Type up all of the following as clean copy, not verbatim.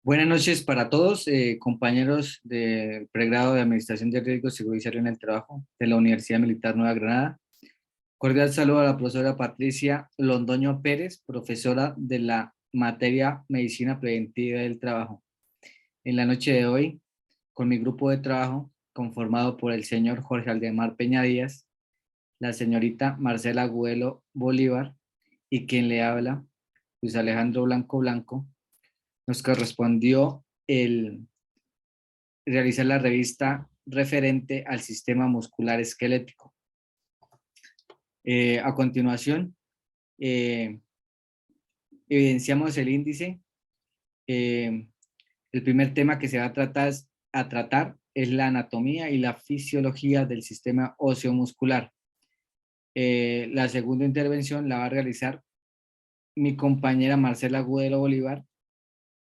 Buenas noches para todos, compañeros del pregrado de Administración de Riesgos, Seguridad y Salud en el Trabajo de la Universidad Militar Nueva Granada. Cordial saludo a la profesora Patricia Londoño Pérez, profesora de la materia Medicina Preventiva del Trabajo. En la noche de hoy, con mi grupo de trabajo, conformado por el señor Jorge Aldemar Peña Díaz, la señorita Marcela Agudelo Bolívar y quien le habla, Luis Alejandro Blanco Blanco, nos correspondió el realizar la revista referente al sistema muscular esquelético. A continuación, evidenciamos el índice. El primer tema que se va a tratar es la anatomía y la fisiología del sistema óseo muscular. La segunda intervención la va a realizar mi compañera Marcela Agudelo Bolívar,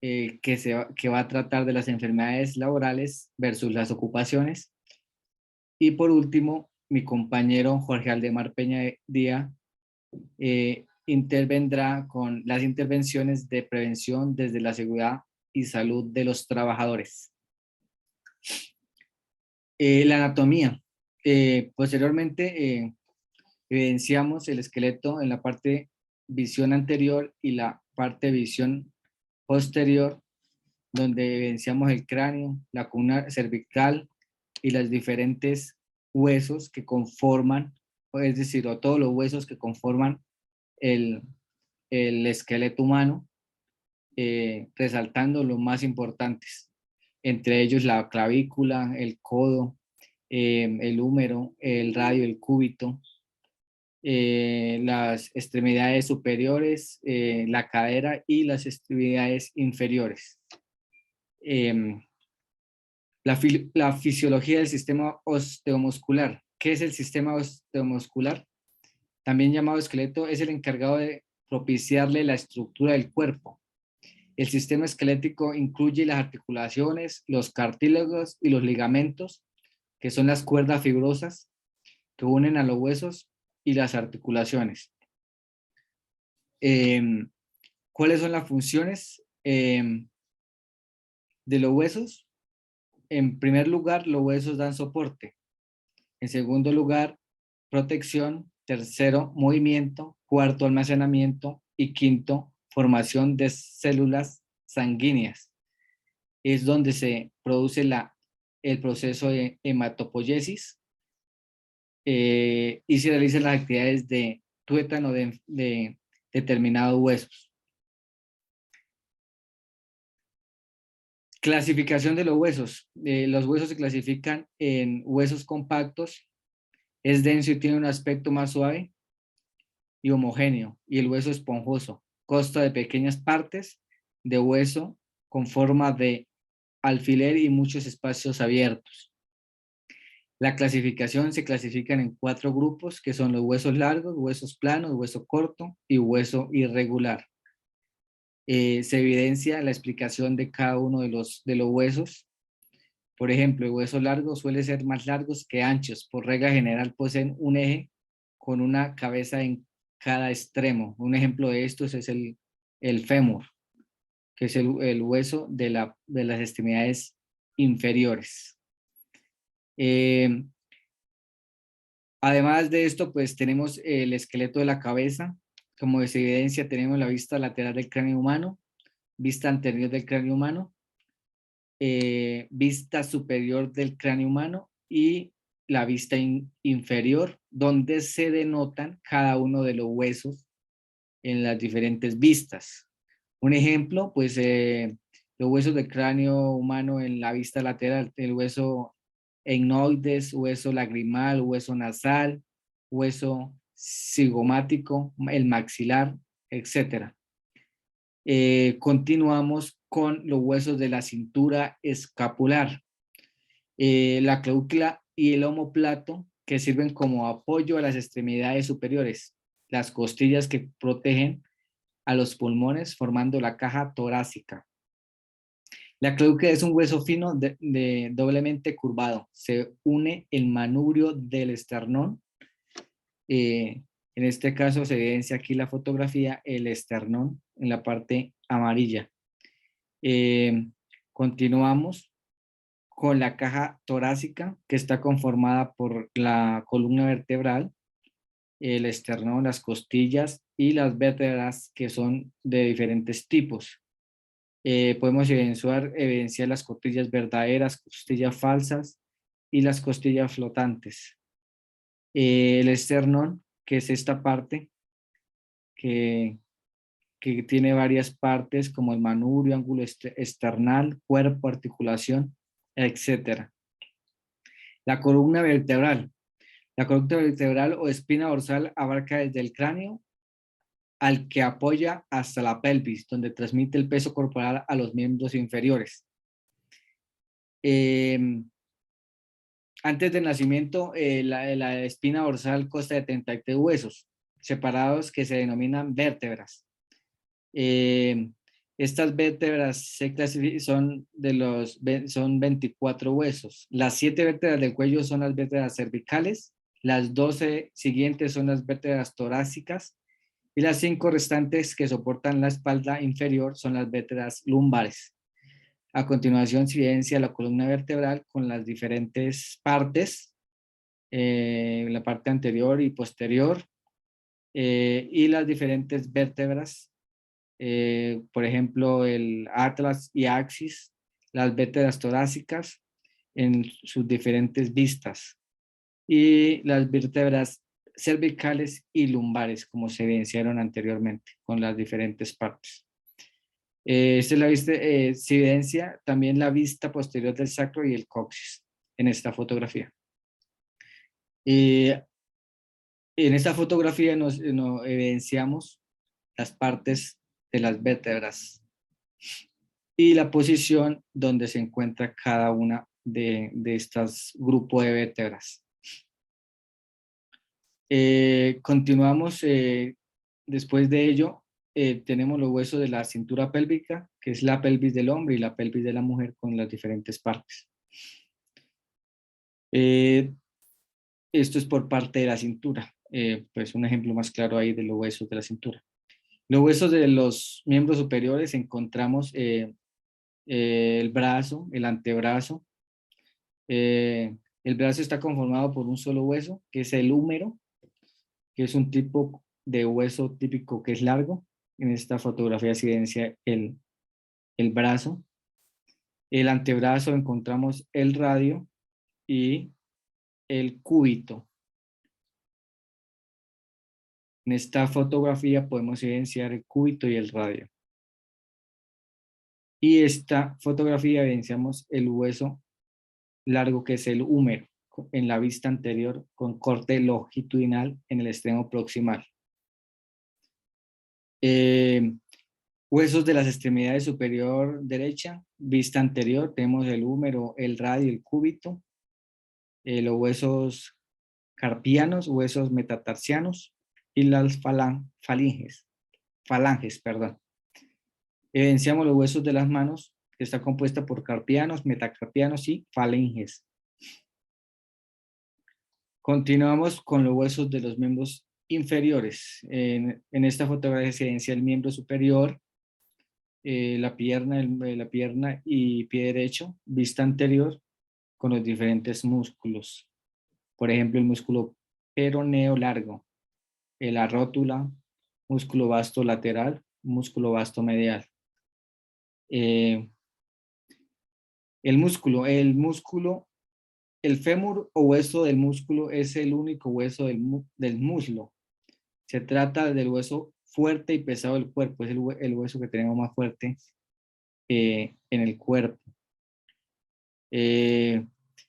que va a tratar de las enfermedades laborales versus las ocupaciones. Y por último, mi compañero Jorge Aldemar Peña Díaz intervendrá con las intervenciones de prevención desde la seguridad y salud de los trabajadores. La anatomía. Posteriormente evidenciamos el esqueleto en la parte visión anterior y la parte visión posterior, donde evidenciamos el cráneo, la columna cervical y los diferentes huesos que conforman, es decir, o todos los huesos que conforman el esqueleto humano, resaltando los más importantes, entre ellos la clavícula, el codo, el húmero, el radio, el cúbito, las extremidades superiores, la cadera y las extremidades inferiores. La fisiología del sistema osteomuscular. ¿Qué es el sistema osteomuscular? También llamado esqueleto, es el encargado de propiciarle la estructura del cuerpo. El sistema esquelético incluye las articulaciones, los cartílagos y los ligamentos, que son las cuerdas fibrosas que unen a los huesos y las articulaciones. ¿Cuáles son las funciones de los huesos? En primer lugar, los huesos dan soporte. En segundo lugar, protección. Tercero, movimiento. Cuarto, almacenamiento. Y quinto, formación de células sanguíneas. Es donde se produce el proceso de hematopoiesis y se realizan las actividades de tuétano de determinados huesos. Clasificación de los huesos. Los huesos se clasifican en huesos compactos, es denso y tiene un aspecto más suave y homogéneo, y el hueso esponjoso consta de pequeñas partes de hueso con forma de alfiler y muchos espacios abiertos. La clasificación se clasifican en 4 grupos, que son los huesos largos, huesos planos, hueso corto y hueso irregular. Se evidencia la explicación de cada uno de los huesos. Por ejemplo, el hueso largo suele ser más largos que anchos. Por regla general poseen un eje con una cabeza en cada extremo. Un ejemplo de estos es el fémur, que es el hueso de las extremidades inferiores. Además de esto, pues tenemos el esqueleto de la cabeza. Como se evidencia, tenemos la vista lateral del cráneo humano, vista anterior del cráneo humano, vista superior del cráneo humano y la vista inferior, donde se denotan cada uno de los huesos en las diferentes vistas. Un ejemplo, pues los huesos del cráneo humano en la vista lateral, el hueso etmoides, hueso lagrimal, hueso nasal, hueso cigomático, el maxilar, etc. Continuamos con los huesos de la cintura escapular, la clavícula y el omóplato, que sirven como apoyo a las extremidades superiores, las costillas que protegen a los pulmones formando la caja torácica. La clavícula es un hueso fino doblemente curvado. Se une el manubrio del esternón. En este caso se evidencia aquí la fotografía, el esternón en la parte amarilla. Eh, Continuamos con la caja torácica, que está conformada por la columna vertebral, el esternón, las costillas y las vértebras, que son de diferentes tipos. Podemos evidenciar las costillas verdaderas, costillas falsas y las costillas flotantes. El esternón, que es esta parte que, que tiene varias partes como el manubrio, ángulo esternal, cuerpo, articulación, etcétera. La columna vertebral. La columna vertebral o espina dorsal abarca desde el cráneo al que apoya hasta la pelvis, donde transmite el peso corporal a los miembros inferiores. Antes del nacimiento, la espina dorsal consta de 33 huesos separados que se denominan vértebras. Estas vértebras son 24 huesos. Las 7 vértebras del cuello son las vértebras cervicales, las 12 siguientes son las vértebras torácicas y las 5 restantes que soportan la espalda inferior son las vértebras lumbares. A continuación se evidencia la columna vertebral con las diferentes partes, la parte anterior y posterior, y las diferentes vértebras, por ejemplo, el atlas y axis, las vértebras torácicas en sus diferentes vistas, y las vértebras cervicales y lumbares, como se evidenciaron anteriormente, con las diferentes partes. Esta es la vista, se evidencia también la vista posterior del sacro y el coxis en esta fotografía. En esta fotografía nos evidenciamos las partes de las vértebras y la posición donde se encuentra cada una de estos grupos de vértebras. Continuamos, después de ello, tenemos los huesos de la cintura pélvica, que es la pelvis del hombre y la pelvis de la mujer con las diferentes partes. Esto es por parte de la cintura, pues un ejemplo más claro ahí de los huesos de la cintura. Los huesos de los miembros superiores encontramos el brazo, el antebrazo. El brazo está conformado por un solo hueso, que es el húmero, que es un tipo de hueso típico que es largo. En esta fotografía se evidencia el brazo. El antebrazo encontramos el radio y el cúbito. En esta fotografía podemos evidenciar el cúbito y el radio. Y esta fotografía evidenciamos el hueso largo, que es el húmero, en la vista anterior con corte longitudinal en el extremo proximal. Huesos de las extremidades superior derecha, vista anterior, tenemos el húmero, el radio y el cúbito. Los huesos carpianos, huesos metatarsianos y las falanges, perdón. Evidenciamos los huesos de las manos, que está compuesta por carpianos, metacarpianos y falanges. Continuamos con los huesos de los miembros inferiores. En esta fotografía se evidencia el miembro superior, la pierna y pie derecho, vista anterior, con los diferentes músculos. Por ejemplo, el músculo peroneo largo, la rótula, músculo vasto lateral, músculo vasto medial. El músculo, el fémur o hueso del músculo es el único hueso del muslo. Se trata del hueso fuerte y pesado del cuerpo, es el hueso que tenemos más fuerte en el cuerpo.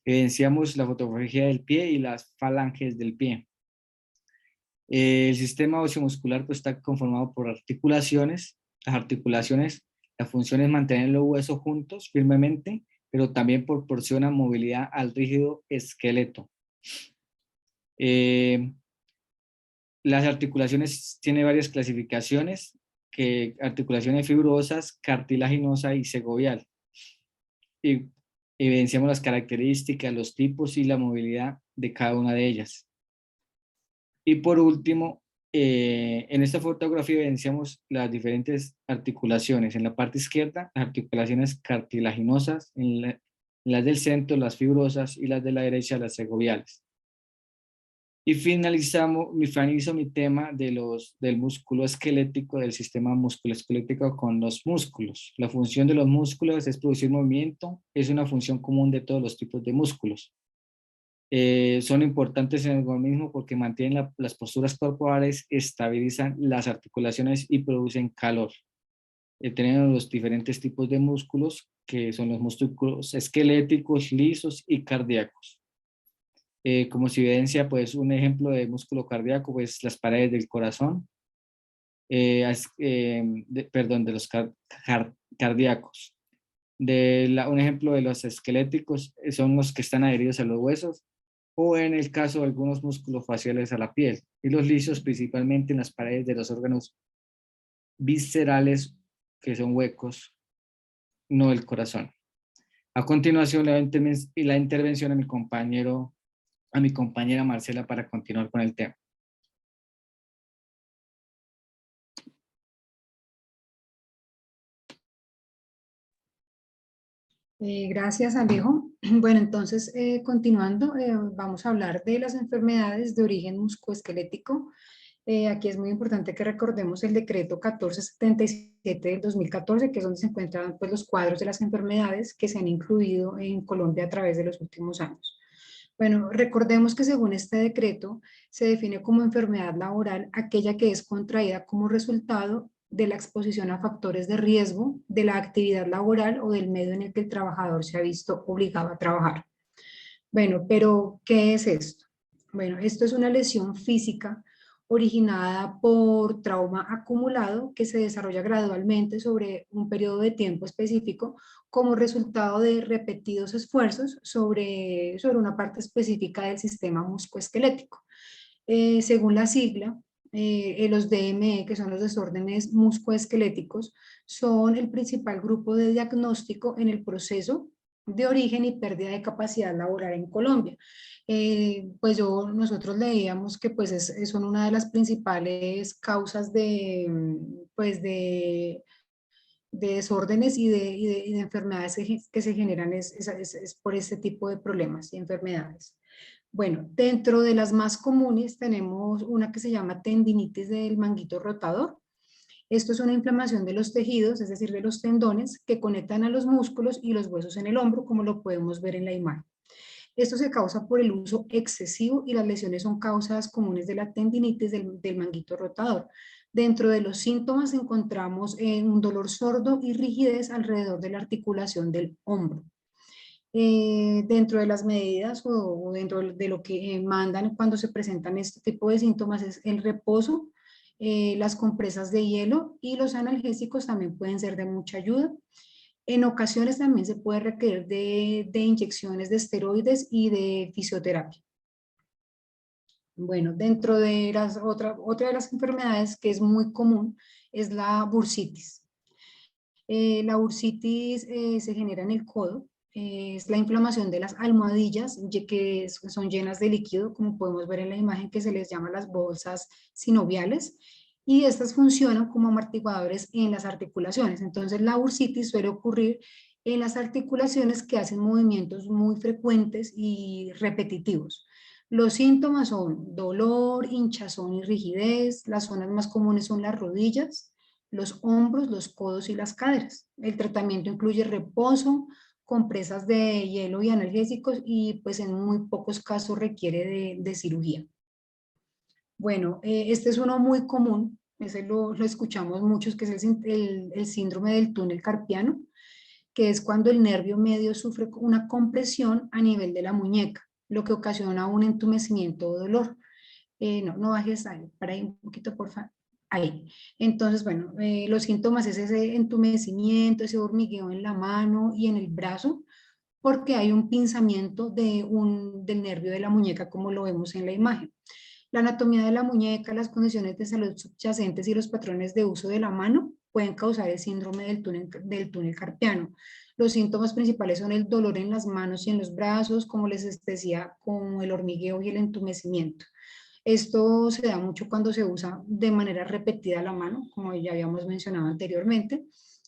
Evidenciamos la fotografía del pie y las falanges del pie. El sistema óseo muscular pues, está conformado por articulaciones. Las articulaciones, la función es mantener los huesos juntos firmemente, pero también proporcionan movilidad al rígido esqueleto. Las articulaciones tienen varias clasificaciones, que articulaciones fibrosas, cartilaginosa y segovial. Y evidenciamos las características, los tipos y la movilidad de cada una de ellas. Y por último, En esta fotografía evidenciamos las diferentes articulaciones. En la parte izquierda, las articulaciones cartilaginosas, en las del centro, las fibrosas, y las de la derecha, las segoviales. Y finalizo mi tema del músculo esquelético, del sistema musculoesquelético con los músculos. La función de los músculos es producir movimiento, es una función común de todos los tipos de músculos. Son importantes en el organismo porque mantienen las posturas corporales, estabilizan las articulaciones y producen calor. Tenemos los diferentes tipos de músculos, que son los músculos esqueléticos, lisos y cardíacos. Como se evidencia, pues un ejemplo de músculo cardíaco, pues las paredes del corazón, perdón, de los cardíacos. Un ejemplo de los esqueléticos son los que están adheridos a los huesos, o en el caso de algunos músculos faciales a la piel, y los lisos principalmente en las paredes de los órganos viscerales, que son huecos, no el corazón. A continuación, la intervención a mi compañera Marcela para continuar con el tema. Gracias, Alejo. Bueno, entonces, continuando, vamos a hablar de las enfermedades de origen musculoesquelético. Aquí es muy importante que recordemos el decreto 1477 del 2014, que es donde se encuentran pues, los cuadros de las enfermedades que se han incluido en Colombia a través de los últimos años. Bueno, recordemos que según este decreto se define como enfermedad laboral aquella que es contraída como resultado de la exposición a factores de riesgo de la actividad laboral o del medio en el que el trabajador se ha visto obligado a trabajar. Bueno, pero ¿qué es esto? Bueno, esto es una lesión física originada por trauma acumulado que se desarrolla gradualmente sobre un periodo de tiempo específico como resultado de repetidos esfuerzos sobre una parte específica del sistema musculoesquelético. Según la sigla, los DME, que son los desórdenes musculoesqueléticos, son el principal grupo de diagnóstico en el proceso de origen y pérdida de capacidad laboral en Colombia. Pues nosotros leíamos que pues son una de las principales causas pues de desórdenes y de enfermedades que se generan es por este tipo de problemas y enfermedades. Bueno, dentro de las más comunes tenemos una que se llama tendinitis del manguito rotador. Esto es una inflamación de los tejidos, es decir, de los tendones que conectan a los músculos y los huesos en el hombro, como lo podemos ver en la imagen. Esto se causa por el uso excesivo y las lesiones son causas comunes de la tendinitis del manguito rotador. Dentro de los síntomas encontramos un dolor sordo y rigidez alrededor de la articulación del hombro. Dentro de las medidas o dentro de lo que mandan cuando se presentan este tipo de síntomas es el reposo, las compresas de hielo y los analgésicos también pueden ser de mucha ayuda. En ocasiones también se puede requerir de inyecciones de esteroides y de fisioterapia. Bueno, dentro de otra de las enfermedades que es muy común es la bursitis. La bursitis se genera en el codo, es la inflamación de las almohadillas que son llenas de líquido, como podemos ver en la imagen que se les llama las bolsas sinoviales, y estas funcionan como amortiguadores en las articulaciones. Entonces la bursitis suele ocurrir en las articulaciones que hacen movimientos muy frecuentes y repetitivos. Los síntomas son dolor, hinchazón y rigidez. Las zonas más comunes son las rodillas, los hombros, los codos y las caderas. El tratamiento incluye reposo, compresas de hielo y analgésicos y pues en muy pocos casos requiere de cirugía. Bueno, este es uno muy común, ese lo escuchamos muchos, que es el síndrome del túnel carpiano, que es cuando el nervio medio sufre una compresión a nivel de la muñeca, lo que ocasiona un entumecimiento o dolor. No bajes ahí, para ahí un poquito, por favor. Ahí. Entonces, bueno, los síntomas es ese entumecimiento, ese hormigueo en la mano y en el brazo, porque hay un pinzamiento del nervio de la muñeca, como lo vemos en la imagen. La anatomía de la muñeca, las condiciones de salud subyacentes y los patrones de uso de la mano pueden causar el síndrome del túnel carpiano. Los síntomas principales son el dolor en las manos y en los brazos, como les decía, como el hormigueo y el entumecimiento. Esto se da mucho cuando se usa de manera repetida la mano, como ya habíamos mencionado anteriormente.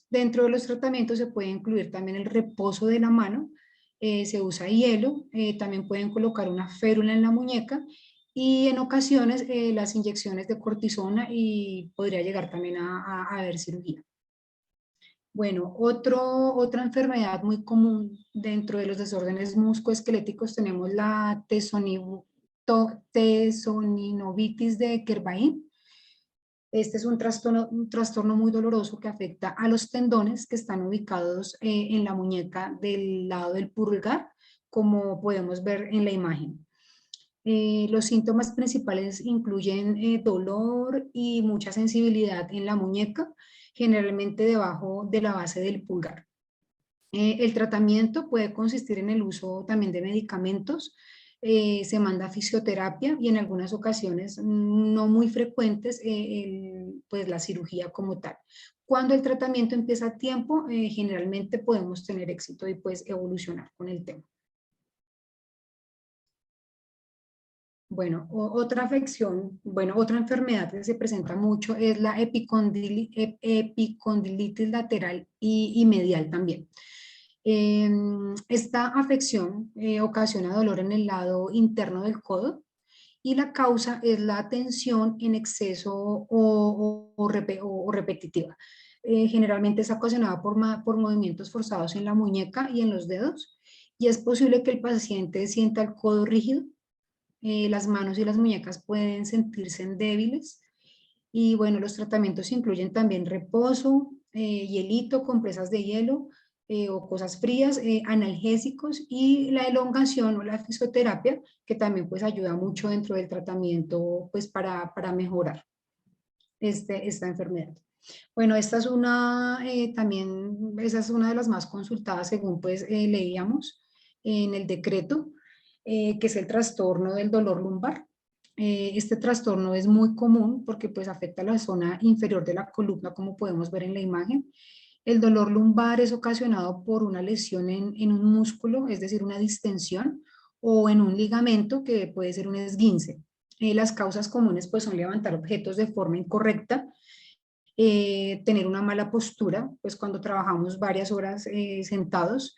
Dentro de los tratamientos se puede incluir también el reposo de la mano, se usa hielo, también pueden colocar una férula en la muñeca y en ocasiones las inyecciones de cortisona y podría llegar también a haber cirugía. Bueno, otra enfermedad muy común dentro de los desórdenes musculoesqueléticos tenemos la tesoninovitis de Kervain. Este es un trastorno muy doloroso que afecta a los tendones que están ubicados en la muñeca del lado del pulgar, como podemos ver en la imagen. Los síntomas principales incluyen dolor y mucha sensibilidad en la muñeca, generalmente debajo de la base del pulgar. El tratamiento puede consistir en el uso también de medicamentos, se manda fisioterapia y en algunas ocasiones no muy frecuentes, pues la cirugía como tal. Cuando el tratamiento empieza a tiempo, generalmente podemos tener éxito y pues evolucionar con el tema. Bueno, otra afección, bueno, otra enfermedad que se presenta mucho es la epicondilitis lateral y medial también. Esta afección ocasiona dolor en el lado interno del codo y la causa es la tensión en exceso o repetitiva. Generalmente es ocasionada por movimientos forzados en la muñeca y en los dedos y es posible que el paciente sienta el codo rígido, las manos y las muñecas pueden sentirse débiles y bueno, los tratamientos incluyen también reposo, hielito, compresas de hielo o cosas frías, analgésicos y la elongación o la fisioterapia, que también pues ayuda mucho dentro del tratamiento pues para mejorar esta enfermedad. Bueno, esta es también, esa es una de las más consultadas según pues leíamos en el decreto, que es el trastorno del dolor lumbar. Este trastorno es muy común porque pues afecta la zona inferior de la columna, como podemos ver en la imagen. El dolor lumbar es ocasionado por una lesión en un músculo, es decir, una distensión, o en un ligamento que puede ser un esguince. Las causas comunes pues son levantar objetos de forma incorrecta, tener una mala postura, pues cuando trabajamos varias horas sentados.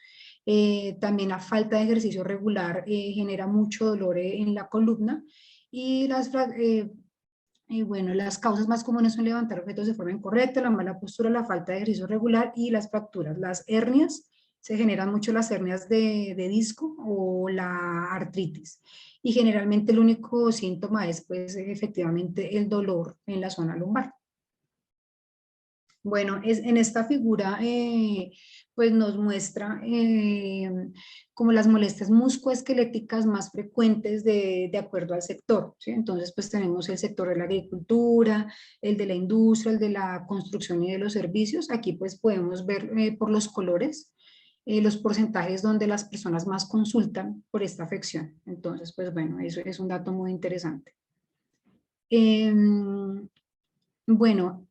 También la falta de ejercicio regular genera mucho dolor en la columna y bueno, las causas más comunes son levantar objetos de forma incorrecta, la mala postura, la falta de ejercicio regular y las fracturas. Las hernias, se generan mucho las hernias de disco o la artritis. Y generalmente el único síntoma es pues efectivamente el dolor en la zona lumbar. Bueno, en esta figura pues nos muestra como las molestias musculoesqueléticas más frecuentes de acuerdo al sector, ¿sí? Entonces pues tenemos el sector de la agricultura, el de la industria, el de la construcción y de los servicios. Aquí pues podemos ver por los colores los porcentajes donde las personas más consultan por esta afección. Entonces pues bueno, eso es un dato muy interesante. Bueno,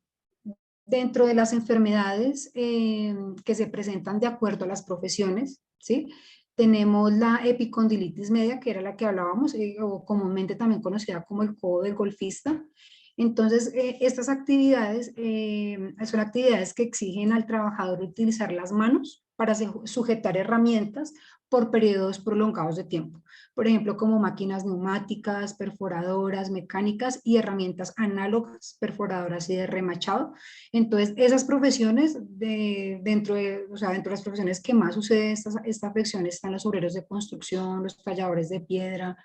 dentro de las enfermedades que se presentan de acuerdo a las profesiones, ¿sí? Tenemos la epicondilitis media, que era la que hablábamos, o comúnmente también conocida como el codo del golfista. Entonces, estas actividades son actividades que exigen al trabajador utilizar las manos para sujetar herramientas por periodos prolongados de tiempo. Por ejemplo, como máquinas neumáticas, perforadoras, mecánicas y herramientas análogas, perforadoras y de remachado. Entonces, esas profesiones, o sea, dentro de las profesiones que más sucede esta afección están los obreros de construcción, los talladores de piedra,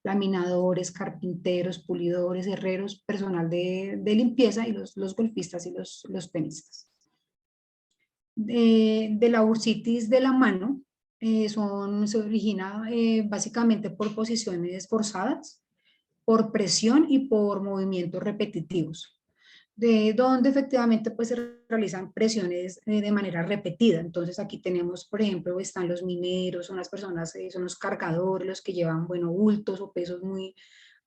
laminadores, carpinteros, pulidores, herreros, personal de limpieza y los golfistas y los tenistas. De la bursitis de la mano se origina básicamente por posiciones forzadas, por presión y por movimientos repetitivos, de donde efectivamente pues se realizan presiones de manera repetida. Entonces aquí tenemos, por ejemplo, están los mineros, son las personas, son los cargadores, los que llevan, bueno, bultos o pesos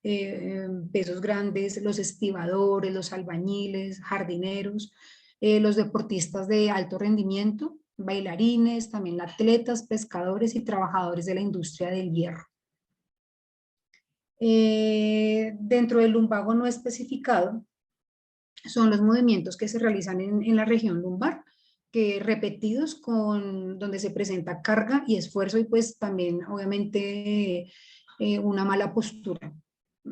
pesos grandes, los estibadores, los albañiles, jardineros, los deportistas de alto rendimiento, bailarines, también atletas, pescadores y trabajadores de la industria del hierro. Dentro del lumbago no especificado, son los movimientos que se realizan en la región lumbar, que repetidos donde se presenta carga y esfuerzo y pues también obviamente una mala postura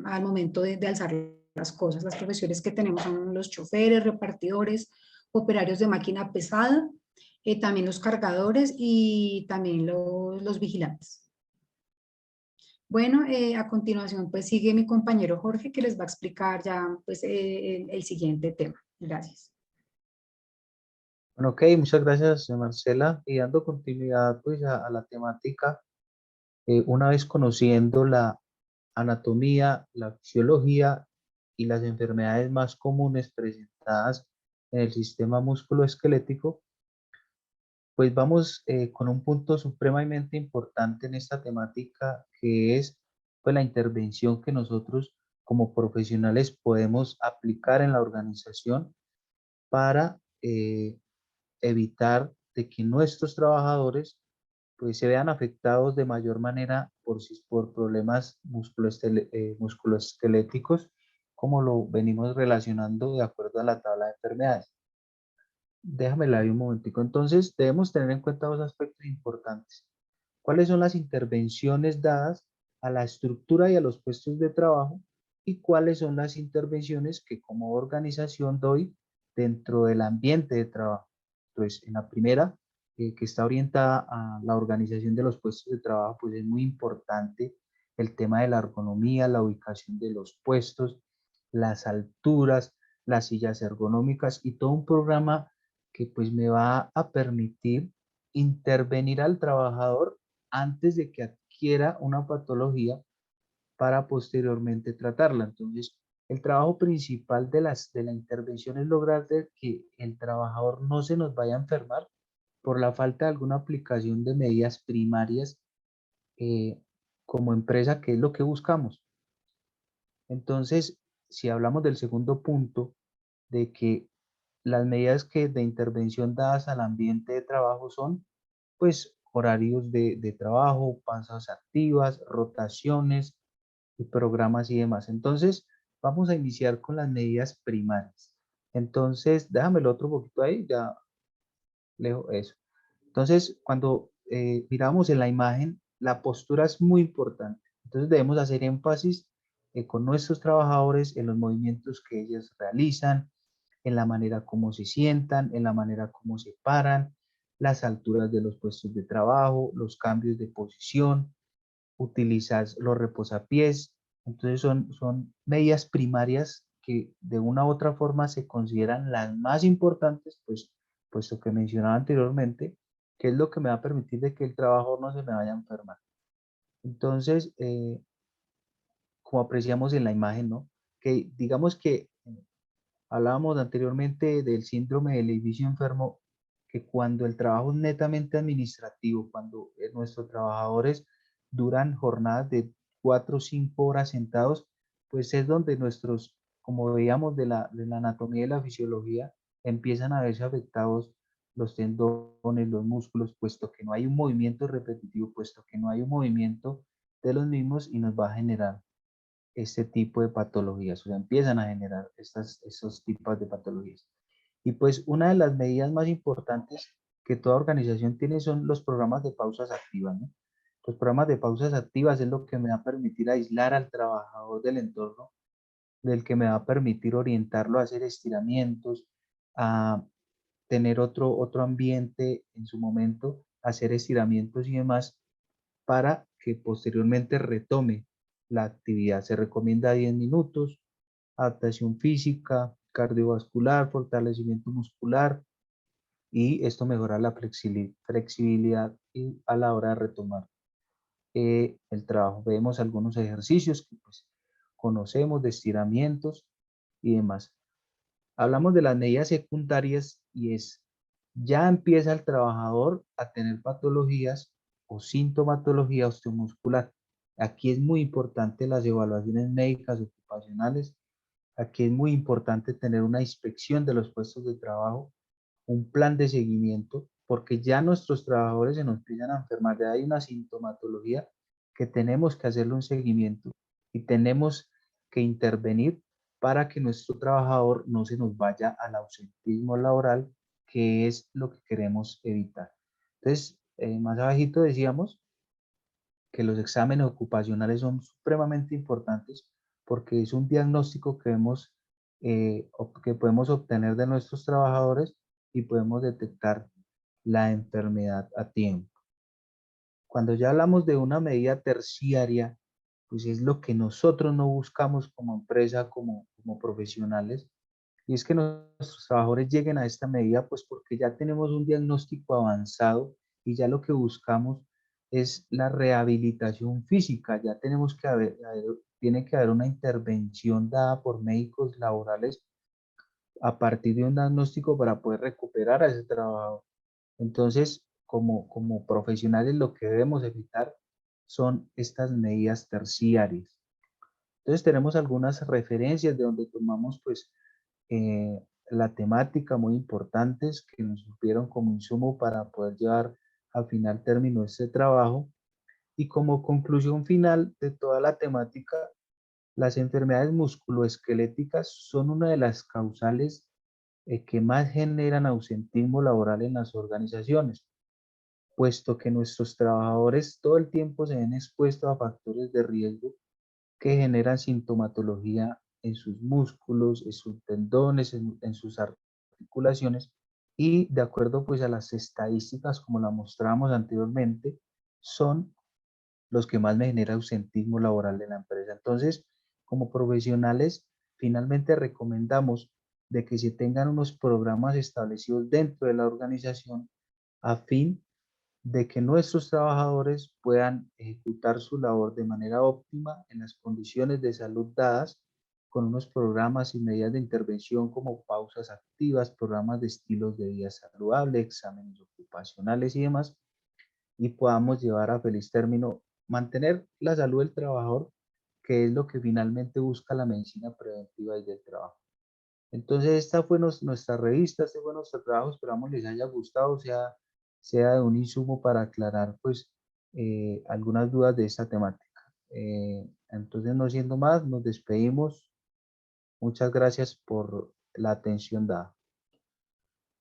al momento de alzar las cosas. Las profesiones que tenemos son los choferes, repartidores, operarios de máquina pesada, también los cargadores y también los vigilantes. Bueno, a continuación pues sigue mi compañero Jorge que les va a explicar ya pues el siguiente tema. Gracias. Bueno, ok, muchas gracias, Marcela. Y dando continuidad pues a la temática, una vez conociendo la anatomía, la fisiología y las enfermedades más comunes presentadas en el sistema musculoesquelético, pues vamos con un punto supremamente importante en esta temática, que es pues, la intervención que nosotros como profesionales podemos aplicar en la organización para evitar de que nuestros trabajadores pues, se vean afectados de mayor manera por problemas musculoesqueléticos, como lo venimos relacionando de acuerdo a la tabla de enfermedades. Déjamela ahí un momentico. Entonces, debemos tener en cuenta dos aspectos importantes. ¿Cuáles son las intervenciones dadas a la estructura y a los puestos de trabajo? ¿Y cuáles son las intervenciones que como organización doy dentro del ambiente de trabajo? Entonces, en la primera, que está orientada a la organización de los puestos de trabajo, pues es muy importante el tema de la ergonomía, la ubicación de los puestos, las alturas, las sillas ergonómicas y todo un programa que pues me va a permitir intervenir al trabajador antes de que adquiera una patología para posteriormente tratarla. Entonces, el trabajo principal de la intervención es lograr que el trabajador no se nos vaya a enfermar por la falta de alguna aplicación de medidas primarias eh, como empresa, que es lo que buscamos. Entonces, si hablamos del segundo punto, de que las medidas de intervención dadas al ambiente de trabajo son, pues, horarios de trabajo, pausas activas, rotaciones, y programas y demás. Entonces, vamos a iniciar con las medidas primarias. Entonces, déjamelo otro poquito ahí, ya leo eso. Entonces, cuando miramos en la imagen, la postura es muy importante. Entonces, debemos hacer énfasis con nuestros trabajadores en los movimientos que ellos realizan, en la manera como se sientan, en la manera como se paran, las alturas de los puestos de trabajo, los cambios de posición, utilizar los reposapiés. Entonces son medidas primarias que de una u otra forma se consideran las más importantes, pues puesto que mencionaba anteriormente, que es lo que me va a permitir de que el trabajador no se me vaya a enfermar. Entonces, como apreciamos en la imagen, ¿no? Que digamos que hablábamos anteriormente del síndrome del edificio enfermo, que cuando el trabajo es netamente administrativo, cuando nuestros trabajadores duran jornadas de 4 o 5 horas sentados, pues es donde nuestros, como veíamos de la anatomía y la fisiología, empiezan a verse afectados los tendones, los músculos, puesto que no hay un movimiento repetitivo, puesto que no hay un movimiento de los mismos y nos va a generar este tipo de patologías, o sea, empiezan a generar estos tipos de patologías. Y pues una de las medidas más importantes que toda organización tiene son los programas de pausas activas, ¿no? Los programas de pausas activas es lo que me va a permitir aislar al trabajador del entorno, del que me va a permitir orientarlo a hacer estiramientos, a tener otro ambiente en su momento, hacer estiramientos y demás, para que posteriormente retome la actividad. Se recomienda 10 minutos, adaptación física, cardiovascular, fortalecimiento muscular, y esto mejora la flexibilidad y a la hora de retomar el trabajo. Vemos algunos ejercicios que pues, conocemos de estiramientos y demás. Hablamos de las medidas secundarias y es, ya empieza el trabajador a tener patologías o sintomatología osteomuscular. Aquí es muy importante las evaluaciones médicas ocupacionales. Aquí es muy importante tener una inspección de los puestos de trabajo, un plan de seguimiento, porque ya nuestros trabajadores se nos empiezan a enfermar, ya hay una sintomatología que tenemos que hacerle un seguimiento y tenemos que intervenir para que nuestro trabajador no se nos vaya al ausentismo laboral, que es lo que queremos evitar. Entonces, más abajito decíamos que los exámenes ocupacionales son supremamente importantes porque es un diagnóstico que podemos obtener de nuestros trabajadores y podemos detectar la enfermedad a tiempo. Cuando ya hablamos de una medida terciaria, pues es lo que nosotros no buscamos como empresa, como profesionales, y es que nuestros trabajadores lleguen a esta medida, pues porque ya tenemos un diagnóstico avanzado y ya lo que buscamos es la rehabilitación física. Ya tiene que haber una intervención dada por médicos laborales a partir de un diagnóstico para poder recuperar a ese trabajador. Entonces, como profesionales, lo que debemos evitar son estas medidas terciarias. Entonces, tenemos algunas referencias de donde tomamos, pues, la temática muy importantes que nos sirvieron como insumo para poder llevar al final término este trabajo. Y como conclusión final de toda la temática, las enfermedades musculoesqueléticas son una de las causales que más generan ausentismo laboral en las organizaciones, puesto que nuestros trabajadores todo el tiempo se ven expuestos a factores de riesgo que generan sintomatología en sus músculos, en sus tendones, en sus articulaciones y de acuerdo pues a las estadísticas como la mostramos anteriormente, son los que más me genera ausentismo laboral en la empresa. Entonces, como profesionales, finalmente recomendamos de que se tengan unos programas establecidos dentro de la organización a fin de que nuestros trabajadores puedan ejecutar su labor de manera óptima en las condiciones de salud dadas, con unos programas y medidas de intervención como pausas activas, programas de estilos de vida saludable, exámenes ocupacionales y demás, y podamos llevar a feliz término, mantener la salud del trabajador, que es lo que finalmente busca la medicina preventiva y del trabajo. Entonces, esta fue nuestra revista, este fue nuestro trabajo, esperamos les haya gustado, sea de un insumo para aclarar pues algunas dudas de esta temática. Entonces, no siendo más, nos despedimos. Muchas gracias por la atención dada.